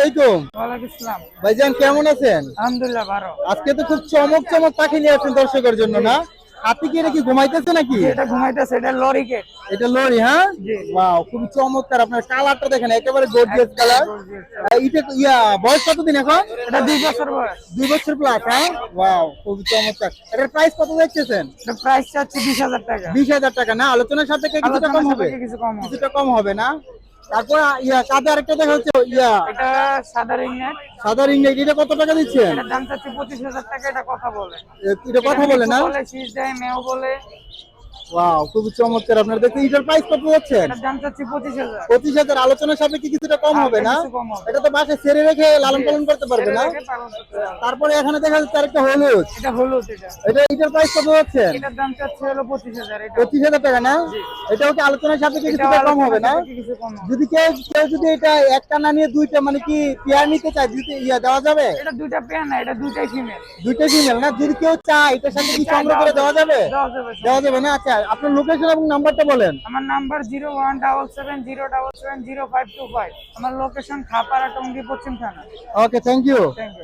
আলাইকুম। ওয়ালাইকুম আসসালাম। ভাইজান কেমন আছেন? আলহামদুলিল্লাহ ভালো। আজকে তো খুব চমক চমক পাখি নিয়ে আসছেন দর্শকের জন্য না? হাতি কি নাকি ঘুমাইতেছে নাকি? এটা ঘুমাইতেছে, এটা লরিকেট। এটা লরি, হ্যাঁ? জি। ওয়াও, খুব চমৎকার। আপনার কালারটা দেখেন, একেবারে গর্জিয়াস কালার। এটা বয়স কতদিন এখন? এটা 2 বছর বয়স। 2 বছর প্লাস, হ্যাঁ? ওয়াও, খুব চমৎকার। এটার প্রাইস কত দেখতেছেন? এটা প্রাইস চাচ্ছি 20,000 টাকা। 20,000 টাকা না? আলোচনার সাপেক্ষে কিছুটা কম হবে? কিছু কম হবে। কিছুটা কম হবে না? তারপর কাঁধে আরেকটা দেখা হচ্ছে এটা সাদা রিংনেট। সাদা রিং লাইট, এটা কত টাকা দিচ্ছেন? এটা দাম চাচ্ছি 25,000 টাকা। এটা কথা বলে। এটা কথা বলে না? বলে শীষ দেয়, মেও বলে। ওয়াও, খুব চমৎকার। আপনার দেখতে এটার প্রাইস কত যাচ্ছে? এটা দাম চাচ্ছি 25,000। 25,000 আলোচনার সাপেক্ষে কিছুটা কম হবে না? কিছু কম হবে। এটা তো বাসায় ছেড়ে রেখে লালন পালন করতে পারবে না? তারপরে এখানে দেখা যাচ্ছে আরেকটা হলুদ। এটা হলুদ। এটার প্রাইস কত যাচ্ছে? এটার দাম চাচ্ছি হলো 25,000। এটা 25,000 টাকা না? এটাও কি আলোচনার সাপেক্ষে কিছুটা কম হবে না? কিছু কম হবে। যদি কেউ যদি এটা একটা না নিয়ে দুইটা মানে কি পেয়ার নিতে চায়, দিতে দেওয়া যাবে? এটা দুইটা পেয়ার না, এটা দুইটাই ফিমেল। দুইটাই ফিমেল না? যদি কেউ চায় এটার সাথে কি সংগ্রহ করে দেওয়া যাবে? দেওয়া যাবে না? আচ্ছা, আপনার লোকেশন এবং নাম্বারটা বলেন। আমার নাম্বার 01770770525। আমার লোকেশন খাপাড়া, টঙ্গী, পশ্চিম থানা। Okay, thank you. Thank you.